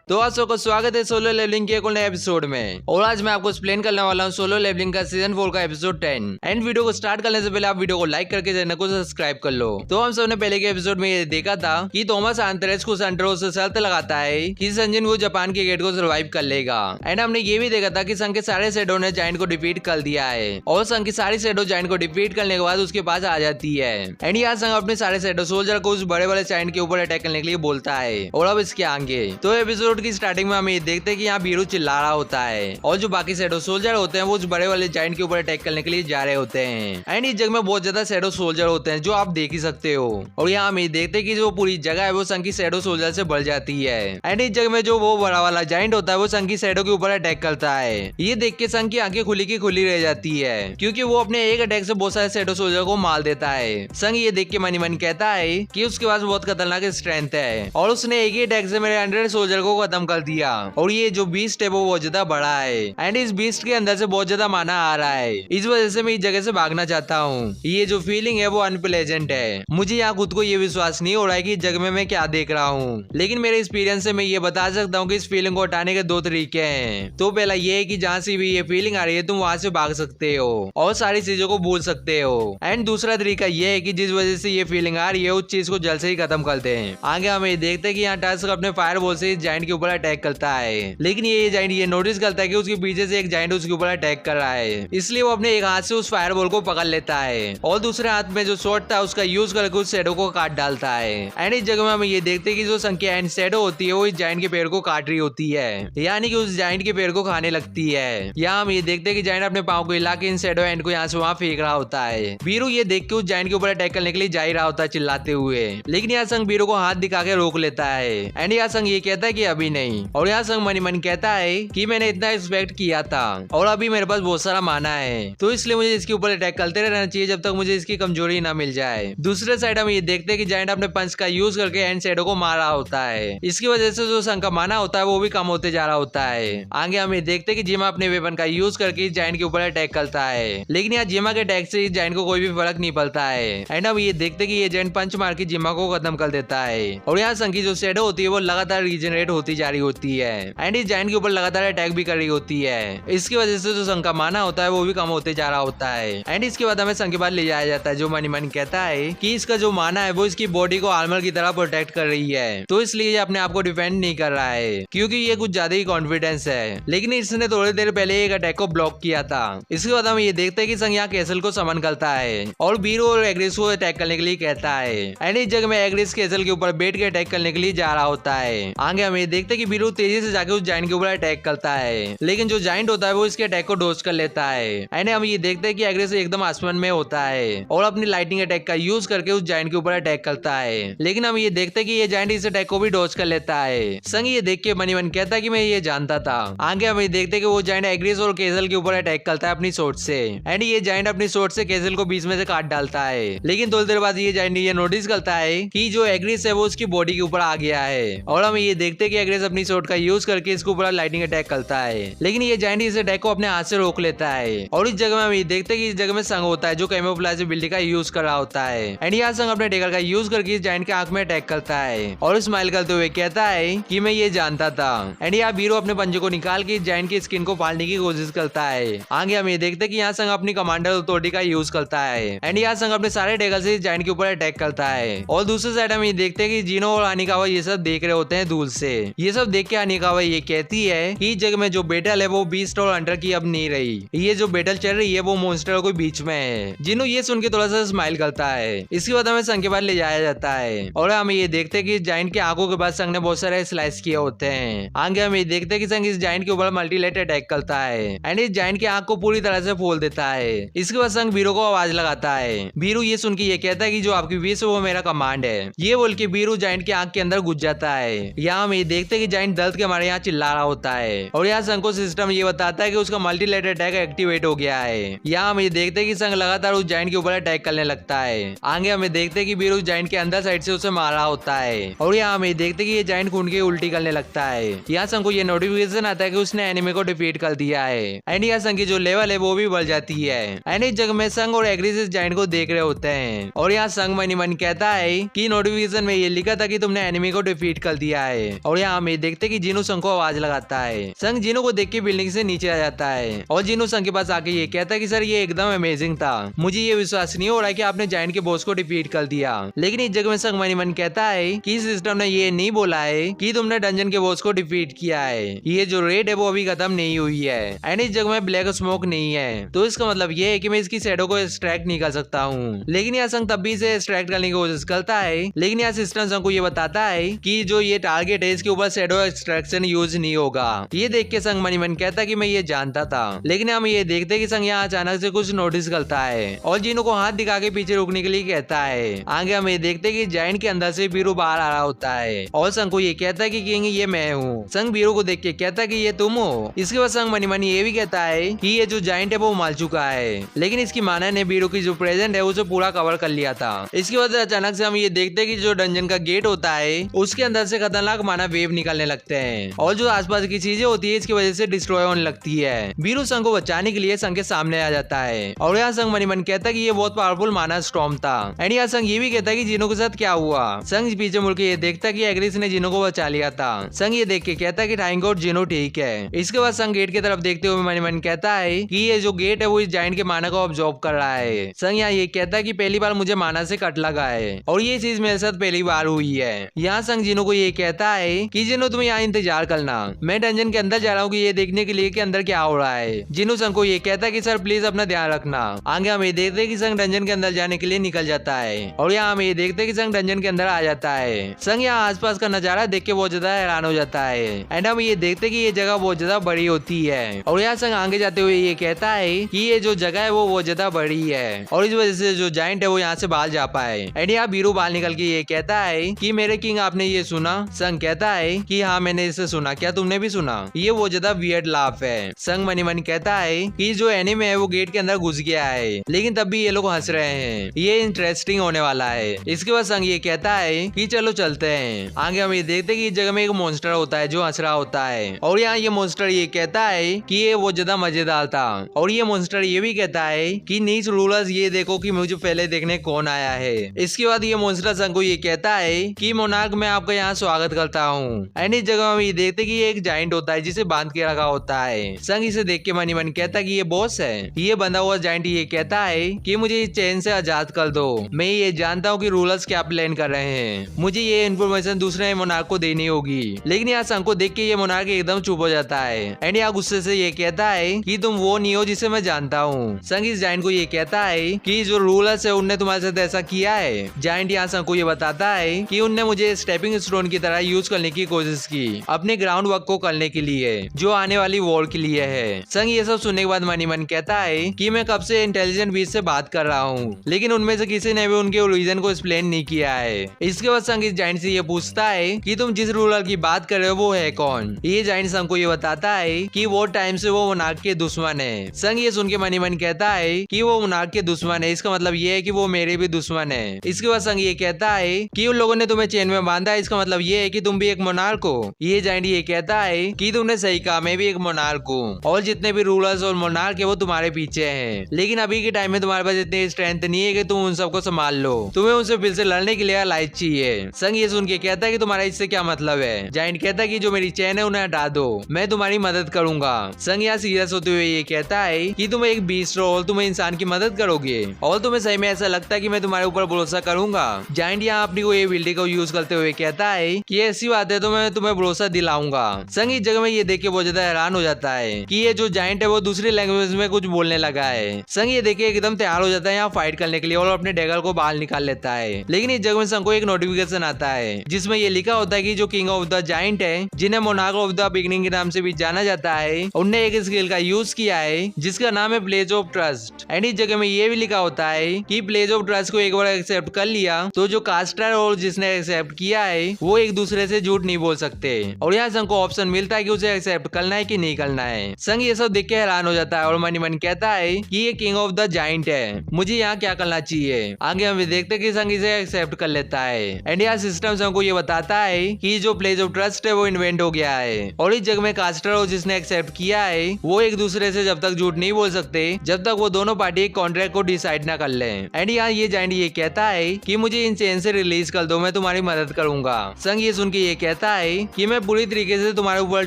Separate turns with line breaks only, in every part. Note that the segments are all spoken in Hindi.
तो आज सबका स्वागत है सोलो लेवलिंग के एक नए एपिसोड में। और आज मैं आपको एक्सप्लेन करने वाला हूँ सोलो लेवलिंग का सीजन 4 का एपिसोड 10। एंड वीडियो को स्टार्ट करने से पहले आप वीडियो को लाइक करके चैनल को सब्सक्राइब कर लो। तो हम सबने पहले के एपिसोड में ये देखा था कि थॉमस आंतरेस को सेंट्रो से शर्त लगाता है कि संजिन वो जापान के गेट को सर्वाइव कर लेगा। एंड हमने ये भी देखा था कि संघ के सारे शैडो ने जायंट को डिफीट कर दिया है और संघ की सारी शैडो जायंट को डिफीट करने के बाद उसके पास आ जाती है। एंड यहाँ संघ अपने सारे शैडो सोल्जर को उस बड़े वाले जायंट के ऊपर अटैक करने के लिए बोलता है। और अब इसके आगे तो एपिसोड की स्टार्टिंग में हमें देखते हैं कि यहाँ बीरू चिल्ला रहा होता है और जो बाकी शैडो सोल्जर होते हैं वो उस बड़े वाले जायंट के ऊपर अटैक करने के लिए जा रहे होते हैं। एंड इस जगह में बहुत ज्यादा शैडो सोल्जर होते हैं जो आप देख ही सकते हो। और यहाँ हम देखते हैं कि जो पूरी जगह है वो संघ की शैडो सोल्जर से भर जाती है। एंड इस जगह में जो वो बड़ा वाला जायंट होता है वो संघ की शैडो के ऊपर अटैक करता है। ये देख के संघ की आंखें खुली की खुली रह जाती है क्योंकि वो अपने एक अटैक से बहुत सारे शैडो सोल्जर को मार देता है। संघ ये देख के मनी मन कहता है कि उसके पास बहुत खतरनाक स्ट्रेंथ है और उसने एक ही अटैक से मेरे 100 सोल्जर को खत्म कर दिया। और ये जो बीस्ट है वो बहुत ज्यादा बड़ा है एंड इस बीस्ट के अंदर से बहुत ज्यादा माना आ रहा है। इस वजह से मैं इस जगह से भागना चाहता हूँ। ये जो फीलिंग है वो अनप्लेजेंट है। मुझे यहाँ खुद को ये विश्वास नहीं हो रहा है कि इस जगह में मैं क्या देख रहा हूँ, लेकिन मेरे एक्सपीरियंस से मैं ये बता सकता हूँ कि इस फीलिंग को हटाने के 2 तरीके हैं। तो पहला ये है कि जहाँ से भी ये फीलिंग आ रही है तुम वहां से भाग सकते हो और सारी चीजों को भूल सकते हो। एंड दूसरा तरीका ये है कि जिस वजह से ये फीलिंग आ रही है उस चीज को जल्द से ही खत्म कर दे। आगे हम ये देखते हैं कि यहाँ टस्क अपने फायर बॉल से इस जायंट के ऊपर अटैक करता है, लेकिन ये जायंट ये नोटिस करता है कि उसके पीछे से एक जायंट उसके ऊपर अटैक कर रहा है, इसलिए वो अपने एक हाथ से उस फायर बॉल को पकड़ लेता है और दूसरे हाथ में जो शॉट था उसका यूज करके उस शैडो को काट डालता है। एंड इस जगह में हम ये देखते हैं कि जो संख्या एंड शैडो होती है वो इस जायंट के पेड़ को काट रही होती है, यानी कि उस जायंट के पेड़ को खाने लगती है। यहाँ हम ये देखते हैं कि जायंट अपने पाँव को हिला के इन शैडो एंड को यहाँ से वहाँ फेंक रहा होता है। बीरू ये देख के उस जायंट के ऊपर अटैक करने के लिए जा ही रहा होता है चिल्लाते हुए, लेकिन यहाँ संग बीरू को हाथ दिखा के रोक लेता है। एंड यहाँ संग ये कहता है कि अभी नहीं। और यहाँ संग मनी मन कहता है कि मैंने इतना एक्सपेक्ट किया था और अभी मेरे पास बहुत सारा माना है, तो इसलिए मुझे इसके ऊपर अटैक करते रहना चाहिए जब तक मुझे इसकी कमजोरी ना मिल जाए। दूसरे साइड हम ये देखते हैं कि जायंट अपने पंच का यूज करके एंड शैडो को मार रहा होता है। इसकी वजह से जो संघ का माना होता है वो भी कम होते जा रहा होता है। आगे हम ये देखते हैं कि जिमा अपने वेपन का यूज करके इस जायंट के ऊपर अटैक करता है, लेकिन यहाँ जिमा के अटैक से इस जायंट को कोई भी फर्क नहीं पड़ता है। एंड हम ये देखते हैं कि ये जायंट पंच मार के जिमा को खत्म कर देता है और यहाँ संघ की जो शैडो होती है वो लगातार रीजनरेट होती जा रही होती है एंड इस जायंट के ऊपर लगातार अटैक भी कर रही होती है। इसकी वजह से जो संघ का माना होता है वो भी कम होते जा रहा होता है। एंड इसके बाद हमें संघ के पास ले जाया जाता है जो मनी मन कहता है कि इसका जो माना है वो इसकी बॉडी को आर्मर की तरह प्रोटेक्ट कर रही है, तो इसलिए ये अपने आप को डिफेंड नहीं कर रहा है क्योंकि ये कुछ ज्यादा ही कॉन्फिडेंस है। लेकिन इसने थोड़ी देर पहले एक अटैक को ब्लॉक किया था। इसके बाद हम ये देखते हैं कि संघ यहाँ कैसल को समन करता है और बीरू और एग्रिस को अटैक करने के लिए कहता है। एंड इस जगह में एग्रिस कैसल के ऊपर बैठ के अटैक करने के लिए जा रहा होता है। आगे हम ये देखते हैं कि बीरू तेजी से जाके उस जायंट के ऊपर अटैक करता है, लेकिन जो जायंट होता है वो इसके अटैक को डॉज कर लेता है। एंड हम ये देखते हैं कि एग्रेस एकदम आसमान में होता है और अपनी लाइटनिंग अटैक का यूज करके उस जायंट के ऊपर अटैक करता है, लेकिन हम ये देखते हैं कि ये जायंट इस अटैक को भी डॉज कर लेता है। संग ये देख के मनी मन कहता है कि मैं ये जानता था। आगे हम ये देखते हैं कि वो जायंट एग्रेस और केजल के ऊपर अटैक करता है अपनी सोर्ट से। एंड ये जायंट अपनी सोर्ट से केजल को बीच में से काट डालता है, लेकिन थोड़ी देर बाद ये जायंट ये नोटिस करता है कि जो एग्रेस है वो उसकी बॉडी के ऊपर आ गया है और हम ये देखते हैं कि एग्रेस अपनी सोर्ट का यूज करके इसके ऊपर लाइटनिंग अटैक करता है, लेकिन ये जायंट इस अटैक को अपने हाथ से रोक लेता है। और इस जगह में हम ये देखते हैं कि इस जगह में संघ होता है जो कैमोफ्लेज एबिलिटी का यूज कर रहा होता है। एंड यहाँ संघ अपने डेगर का यूज करके इस जायंट के आंख में अटैक करता है और स्माइल करते हुए कहता है कि मैं ये जानता था। एंड यहाँ बीरू अपने पंजे को निकाल के इस जायंट की स्किन को फाड़ने की कोशिश करता है। आगे हम ये देखते हैं कि यहाँ संघ अपनी कमांडर अथॉरिटी का यूज करता है एंड यहाँ संघ अपने सारे डेगर से इस जायंट के ऊपर अटैक करता है। और दूसरे साइड हम ये देखते हैं कि जीनो और हानिकावा ये सब देख रहे होते हैं दूर से। ये सब देख के हानिकावा ये कहती है कि इस जगह में जो बैटल है वो बीस्ट और हंटर की अब नहीं रही, ये जो बैटल चल रही है वो मॉन्स्टर के बीच में है। जिनो ये सुन के थोड़ा सा स्माइल करता है। इसके बाद हमें संघ के पास ले जाया जाता है और हम ये देखते हैं कि इस जायंट की आंखों के बाद संघ ने बहुत सारे स्लाइस किए होते हैं। आगे हम ये देखते हैं कि संघ इस जायंट के ऊपर मल्टीलेट अटैक करता है एंड इस जायंट की आंख को पूरी तरह से खोल देता है। इसके बाद संघ बीरू को आवाज लगाता है। बीरू ये सुन के ये कहता है कि जो आपकी विश है वो मेरा कमांड है। ये बोल के बीरू जायंट की आंख के अंदर घुस जाता है। यहाँ हम ये देखते देखते कि जाइंट दर्द के हमारे यहाँ चिल्ला रहा होता है और यहाँ संग को सिस्टम ये बताता है कि उसका मल्टीलेटर अटैक एक्टिवेट हो गया है। यहाँ हम ये देखते हैं कि संग लगातार उस जाइंट के ऊपर अटैक करने लगता है। आगे हमें देखते हैं कि वीर उस जाइंट के अंदर साइड से उसे मार रहा होता है और यहाँ हमें देखते हैं कि ये जाइंट खून की उल्टी करने लगता है। यहाँ संग को ये नोटिफिकेशन आता है कि उसने एनिमे को डिफीट कर दिया है एंड यहाँ संग की जो लेवल है वो भी बढ़ जाती है। एंड इस जगह में संग और एग्रीस इस जाइंट को देख रहे होते हैं और यहाँ संग मनी मन कहता है कि नोटिफिकेशन में ये लिखा था कि तुमने एनिमे को डिफीट कर दिया है। और यहाँ हमें देखते कि जीनू संग को आवाज लगाता है। संग जीनू को देख के बिल्डिंग से नीचे आ जाता है और जीनू संग के पास आके ये कहता है कि सर ये एकदम अमेजिंग था, मुझे ये विश्वास नहीं हो रहा है कि आपने जाइंट के बॉस को डिफीट कर दिया। लेकिन इस जगह में संग मनी मन कहता है कि सिस्टम ने ये नहीं बोला है कि तुमने डंजन के बॉस को डिफीट किया है, ये जो रेड है वो अभी खत्म नहीं हुई है एंड इस जगह में ब्लैक स्मोक नहीं है, तो इसका मतलब ये है कि मैं इसकी शैडो को एक्सट्रैक्ट नहीं कर सकता हूँ। लेकिन यहाँ संग तब भी इसे एक्सट्रैक्ट करने की कोशिश करता है, लेकिन यहाँ सिस्टम संग को ये बताता है कि जो ये टारगेट है इसके ऊपर शैडो एक्सट्रैक्शन यूज नहीं होगा। ये देख के संग मनी मन कहता है कि मैं ये जानता था। लेकिन हम ये देखते कि संग यहाँ अचानक से कुछ नोटिस करता है और जीनू को हाथ दिखा के पीछे रुकने के लिए कहता है। आगे हम ये देखते कि जाइंट के अंदर से बीरू बाहर आ रहा होता है और संग को ये कहता है कि किंग ये मैं हूँ। संग बीरू को देख के कहता है कि ये तुम हो। इसके बाद संग मनी मनी ये भी कहता है कि ये जो जाइंट है वो मार चुका है, लेकिन इसकी माना ने बीरू की जो प्रेजेंट है उसे पूरा कवर कर लिया था। इसके बाद अचानक से हम ये देखते हैं कि जो डंजन का गेट होता है उसके अंदर से खतरनाक माना वेव निकलने लगते हैं और जो आसपास की चीजें होती है इसकी वजह से डिस्ट्रॉय होने लगती है। बीरू संग को बचाने के लिए संग के सामने आ जाता है और यहाँ संग मनी मन कहता है कि ये बहुत पावरफुल माना स्टॉर्म था एंड यहाँ संग ये भी कहता है कि जीनो के साथ क्या हुआ। संग पीछे मुड़ के ये देखता है कि एग्रीस ने जीनो को बचा लिया था। संग ये देख के कहता है कि थैंक गॉड जीनो ठीक है। इसके बाद संग गेट की तरफ देखते हुए मनी मन कहता है कि ये जो गेट है वो इस जाइंट के माना को ऑब्जॉर्व कर रहा है। संग यहाँ ये कहता है कि पहली बार मुझे माना से कट लगा है और ये चीज मेरे साथ पहली बार हुई है। यहाँ संग जीनो को ये कहता है कि जीनो तुम यहाँ इंतजार करना, मैं डंजन के अंदर जा रहा हूँ कि ये देखने के लिए कि अंदर क्या हो रहा है। जीनो संग को ये कहता है कि सर प्लीज अपना ध्यान रखना। आगे हम ये देखते हैं कि संग डंजन के अंदर जाने के लिए निकल जाता है और यहाँ हम ये देखते हैं कि संग डंजन के अंदर आ जाता है। संग यहाँ आसपास का नजारा देख के बहुत ज्यादा हैरान हो जाता है एंड हम ये देखते हैं कि ये जगह बहुत ज्यादा बड़ी होती है और यहाँ संग आगे जाते हुए ये कहता है कि ये जो जगह है वो बहुत ज्यादा बड़ी है और इस वजह से जो जाइंट है वो यहाँ से बाहर जा पाए। एंड यहाँ बीरू बाहर निकल के ये कहता है कि मेरे किंग आपने ये सुना। संग कहता है कि हाँ मैंने इसे सुना, क्या तुमने भी सुना? ये वो ज्यादा वियर्ड लाफ है। संग मनी मन कहता है कि जो एनिमे है वो गेट के अंदर घुस गया है, लेकिन तब भी ये लोग हंस रहे हैं, ये इंटरेस्टिंग होने वाला है। इसके बाद संग ये कहता है कि चलो चलते हैं। आगे हम ये देखते हैं कि इस जगह में एक मॉन्स्टर होता है जो हंस रहा होता है और यहाँ ये मॉन्स्टर ये कहता है कि ये वो ज्यादा मजेदार था और ये मॉन्स्टर ये भी कहता है कि नीच रूलर्स ये देखो कि मुझे पहले देखने कौन आया है। इसके बाद ये मॉन्स्टर संग को ये कहता है कि मोनार्क मैं आपका यहाँ स्वागत करता हूँ। एंड इस जगह हम ये देखते कि ये एक जाइंट होता है जिसे बांध के रखा होता है। संग इसे देख के मनी मन कहता है कि ये बॉस है। ये बंधा हुआ जाइंट ये कहता है कि मुझे इस चेन से आजाद कर दो, मैं ये जानता हूँ कि रूलर्स क्या प्लान कर रहे हैं, मुझे ये इन्फॉर्मेशन दूसरे मोनार्क को देनी होगी। लेकिन यहाँ संग को देख के ये मोनार्क एकदम चुप हो जाता है एंड यहाँ गुस्से से ये कहता है कि तुम वो नहीं हो जिसे मैं जानता हूँ। संग इस जाइंट को ये कहता है कि जो रूलर्स है उनने तुम्हारे साथ ऐसा किया है। जाइंट यहाँ संग को ये बताता है कि उनने मुझे स्टेपिंग स्टोन की तरह यूज करने की कोशिश की अपने ग्राउंड वर्क को करने के लिए जो आने वाली वॉर के लिए है। संग ये सब सुनने के बाद मनी मन कहता है कि मैं कब से इंटेलिजेंट बीच से बात कर रहा हूँ, लेकिन उनमें से किसी ने भी उनके ओरिजिन को एक्सप्लेन नहीं किया है। इसके बाद संग इस जाइंट से ये पूछता है कि तुम जिस रूलर की बात कर रहे हो वो है कौन। ये जाइंट संग को ये बताता है कि वो टाइम से वो मोनार्क के दुश्मन है। संग ये सुन के मनी मन कहता है कि वो मोनार्क के दुश्मन है, इसका मतलब ये है कि वो मेरे भी दुश्मन है। इसके बाद संग ये कहता है कि उन लोगों ने तुम्हें चेन में बांधा, इसका मतलब ये है कि तुम भी एक मोनार्क हो। ये जाइंट ये कहता है कि तुमने सही कहा, मैं भी एक मोनार्क हूँ और जितने भी रूलर्स और मोनार्क है वो तुम्हारे पीछे हैं, लेकिन अभी के टाइम में तुम्हारे पास इतनी स्ट्रेंथ नहीं है कि तुम उन सबको संभाल लो, तुम्हें उनसे फिर से लड़ने के लिए अलाइज चाहिए। संग ये सुन के कहता है कि तुम्हारा इससे क्या मतलब है। जाइंट कहता है कि जो मेरी चेन है उन्हें हटा दो, मैं तुम्हारी मदद करूंगा। संग यहाँ सीरियस होते हुए ये कहता है कि तुम एक बीस्ट हो और तुम्हें इंसान की मदद करोगे और तुम्हें सही में ऐसा लगता है कि मैं तुम्हारे ऊपर भरोसा करूंगा। जाइंट यहाँ अपनी को एबिलिटी को यूज करते हुए कहता है कि ऐसी बात है तो मैं तुम्हें भरोसा दिलाऊंगा। संग इस जगह में ये देख के बहुत ज्यादा हैरान हो जाता है कि ये जो जाइंट है वो दूसरी लैंग्वेज में कुछ बोलने लगा है। संग ये देख के एकदम तैयार हो जाता है यहाँ फाइट करने के लिए और अपने डैगर को बाहर निकाल लेता है। लेकिन इस जगह में संग को एक नोटिफिकेशन आता है जिसमें ये लिखा होता है कि जो किंग ऑफ द जाइंट है, जिन्हें मोनार्क ऑफ द बिगिनिंग के नाम से भी जाना जाता है, उनने एक स्किल का यूज किया है जिसका नाम है ब्लेज ऑफ ट्रस्ट। एंड इस जगह में ये भी लिखा होता है कि ब्लेज ऑफ ट्रस्ट को एक बार एक्सेप्ट कर लिया तो जो कास्टर और जिसने एक्सेप्ट किया है वो एक दूसरे से झूठ नहीं बोल सकते। और यहाँ संग को ऑप्शन मिलता है कि उसे एक्सेप्ट करना है कि नहीं करना है। संग ये सब देख के हैरान हो जाता है और मन ही मन कहता है कि ये किंग ऑफ द जाइंट है, मुझे यहाँ क्या करना चाहिए। आगे हम देखते कि संग इसे एक्सेप्ट कर लेता है। एंड यहाँ सिस्टम संग को ये बताता है कि जो प्लेस ऑफ ट्रस्ट है वो इन्वेंट हो गया है और इस जग में कास्टर और जिसने एक्सेप्ट किया है वो एक दूसरे से जब तक झूठ नहीं बोल सकते जब तक वो दोनों पार्टी कॉन्ट्रैक्ट को डिसाइड ना कर ले। एंड यहाँ ये जाइंट ये कहता है कि मुझे इन चेन से रिलीज कर दो, मैं तुम्हारी मदद करूंगा। संग ये सुन के ये कहता है कि मैं पूरी तरीके से तुम्हारे ऊपर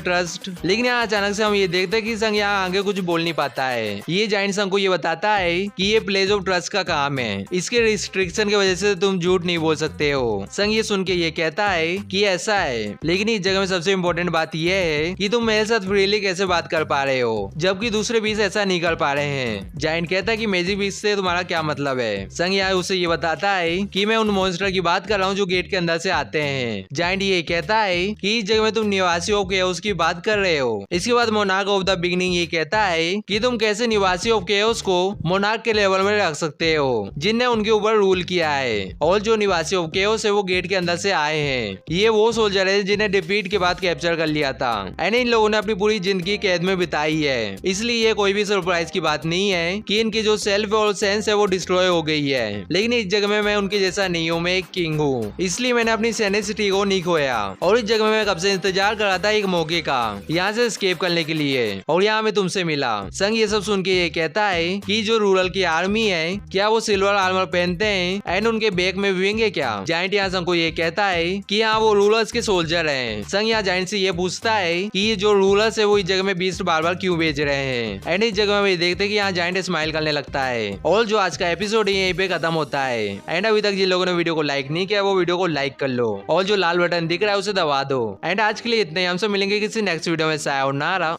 ट्रस्ट। लेकिन यहाँ अचानक से हम ये देखते हैं कि संग यहाँ आगे कुछ बोल नहीं पाता है। ये जाइंट संग को ये बताता है कि ये प्लेस ऑफ ट्रस्ट का काम है, इसके रिस्ट्रिक्शन की वजह से तुम झूठ नहीं बोल सकते हो। संग ये सुन के ये कहता है कि ऐसा है, लेकिन इस जगह में सबसे इम्पोर्टेंट बात यह है कि तुम मेरे साथ फ्रीली कैसे बात कर पा रहे हो जबकि दूसरे बीस ऐसा नहीं कर पा रहे हैं। जाइंट कहता है कि मैजिक बीस से तुम्हारा क्या मतलब है। संग यहाँ उसे ये बताता है कि मैं उन मॉन्स्टर की बात कर रहा हूँ जो गेट के अंदर से आते हैं। जाइंट ये कहता है कि इस जगह में तुम निवासी ऑफ केओस की बात कर रहे हो। इसके बाद मोनार्क ऑफ द बिगिनिंग ये कहता है कि तुम कैसे निवासी ऑफ केओस को मोनार्क के लेवल में रख सकते हो जिनने उनके ऊपर रूल किया है और जो निवासी ऑफ केओस है वो गेट के अंदर से आए हैं। ये वो सोल्जर है जिन्हें डिफीट के बाद कैप्चर कर लिया था एंड इन लोगों ने अपनी पूरी जिंदगी कैद में बिताई है, इसलिए ये कोई भी सरप्राइज की बात नहीं है कि इनकी जो सेल्फ और सेंस है वो डिस्ट्रॉय हो गई है। लेकिन इस जगह में मैं उनके जैसा नहीं हूँ, मैं एक किंग हूँ, इसलिए मैंने अपनी सेनेसिटी को नहीं खोया और इस जगह में मैं कब से इंतजार कर रहा था एक मौके का यहाँ से एस्केप करने के लिए और यहाँ मैं तुमसे मिला। संग ये सब सुन के ये कहता है कि जो रूरल की आर्मी है क्या वो सिल्वर आर्मर पहनते हैं एंड उनके बैक में विंग है क्या। जाइंट यहाँ संग को ये कहता है कि हाँ वो रूलर्स के सोल्जर हैं। संग यहाँ जाइंट से ये पूछता है कि ये जो रूलर्स है वो इस जगह में बीस्ट बार बार क्यों भेज रहे हैं। एंड इस जगह में देखते हैं कि यहाँ जाइंट स्माइल करने लगता है और जो आज का एपिसोड है यहीं पे खत्म होता है। एंड अभी तक जिन लोगों ने वीडियो को लाइक नहीं किया वो वीडियो को लाइक कर लो और जो लाल बटन दिख रहा है उसे दबा दो। एंड आज के लिए इतना ही, हमसे मिलेंगे किसी नेक्स्ट वीडियो में। सायोनारा।